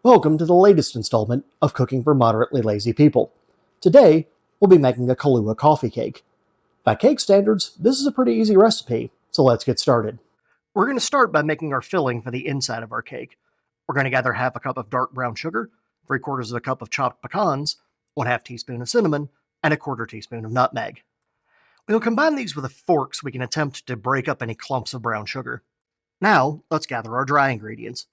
Welcome to the latest installment of Cooking for Moderately Lazy People. Today, we'll be making a Kahlua coffee cake. By cake standards, this is a pretty easy recipe, so let's get started. We're going to start by making our filling for the inside of our cake. We're going to gather half a cup of dark brown sugar, 3/4 of a cup of chopped pecans, 1/2 teaspoon of cinnamon, and 1/4 teaspoon of nutmeg. We'll combine these with a fork so we can attempt to break up any clumps of brown sugar. Now, let's gather our dry ingredients.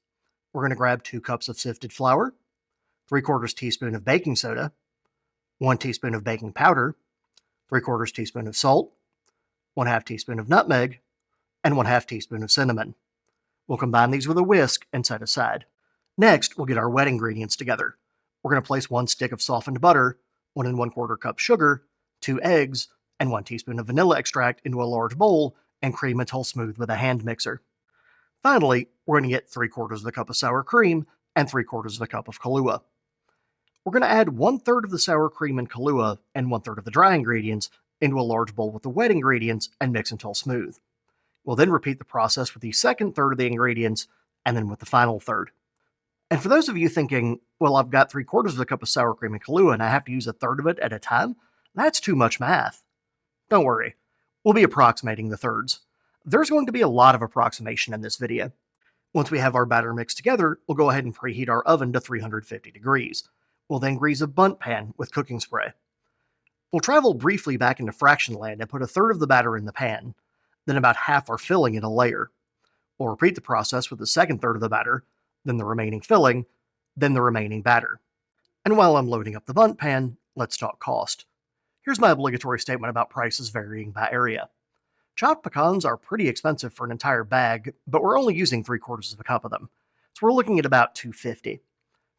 We're going to grab 2 cups of sifted flour, 3/4 teaspoon of baking soda, 1 teaspoon of baking powder, 3/4 teaspoon of salt, 1/2 teaspoon of nutmeg, and 1/2 teaspoon of cinnamon. We'll combine these with a whisk and set aside. Next, we'll get our wet ingredients together. We're going to place 1 stick of softened butter, 1 1/4 cup sugar, 2 eggs, and 1 teaspoon of vanilla extract into a large bowl and cream until smooth with a hand mixer. Finally, we're going to get 3/4 of a cup of sour cream and 3/4 of a cup of Kahlua. We're going to add 1/3 of the sour cream and Kahlua and 1/3 of the dry ingredients into a large bowl with the wet ingredients and mix until smooth. We'll then repeat the process with the second third of the ingredients and then with the final third. And for those of you thinking, well, I've got 3/4 of a cup of sour cream and Kahlua and I have to use 1/3 of it at a time, that's too much math. Don't worry, we'll be approximating the thirds. There's going to be a lot of approximation in this video. Once we have our batter mixed together, we'll go ahead and preheat our oven to 350 degrees. We'll then grease a Bundt pan with cooking spray. We'll travel briefly back into fraction land and put 1/3 of the batter in the pan, then about half our filling in a layer. We'll repeat the process with the second third of the batter, then the remaining filling, then the remaining batter. And while I'm loading up the Bundt pan, let's talk cost. Here's my obligatory statement about prices varying by area. Chopped pecans are pretty expensive for an entire bag, but we're only using 3/4 of a cup of them, so we're looking at about $2.50.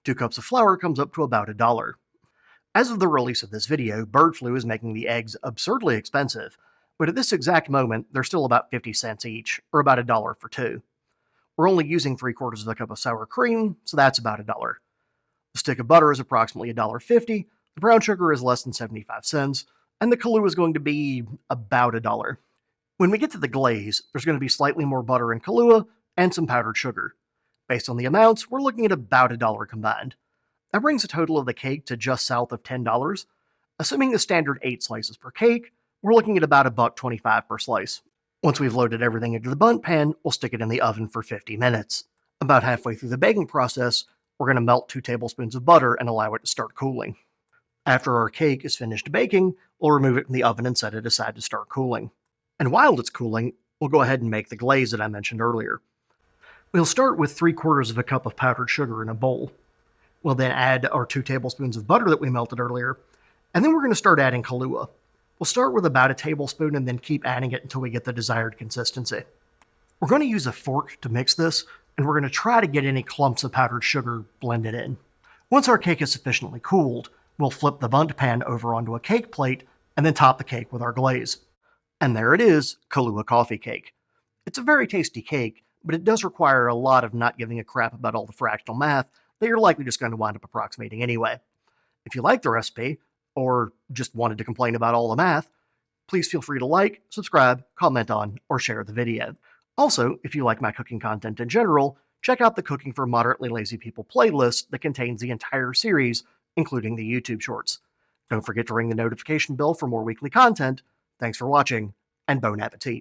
2 cups of flour comes up to about $1. As of the release of this video, bird flu is making the eggs absurdly expensive, but at this exact moment, they're still about 50 cents each, or about $1 for 2. We're only using 3/4 of a cup of sour cream, so that's about $1. The stick of butter is approximately $1.50, the brown sugar is less than 75 cents, and the Kahlua is going to be about $1. When we get to the glaze, there's going to be slightly more butter and Kahlua and some powdered sugar. Based on the amounts, we're looking at about $1 combined. That brings the total of the cake to just south of $10. Assuming the standard 8 slices per cake, we're looking at about $1.25 per slice. Once we've loaded everything into the Bundt pan, we'll stick it in the oven for 50 minutes. About halfway through the baking process, we're going to melt 2 tablespoons of butter and allow it to start cooling. After our cake is finished baking, we'll remove it from the oven and set it aside to start cooling. And while it's cooling, we'll go ahead and make the glaze that I mentioned earlier. We'll start with 3/4 of a cup of powdered sugar in a bowl. We'll then add our 2 tablespoons of butter that we melted earlier, and then we're going to start adding Kahlua. We'll start with about a tablespoon and then keep adding it until we get the desired consistency. We're going to use a fork to mix this, and we're going to try to get any clumps of powdered sugar blended in. Once our cake is sufficiently cooled, we'll flip the Bundt pan over onto a cake plate and then top the cake with our glaze. And there it is, Kahlua coffee cake. It's a very tasty cake, but it does require a lot of not giving a crap about all the fractional math that you're likely just going to wind up approximating anyway. If you like the recipe, or just wanted to complain about all the math, please feel free to like, subscribe, comment on, or share the video. Also, if you like my cooking content in general, check out the Cooking for Moderately Lazy People playlist that contains the entire series, including the YouTube shorts. Don't forget to ring the notification bell for more weekly content. Thanks for watching, and bon appetit.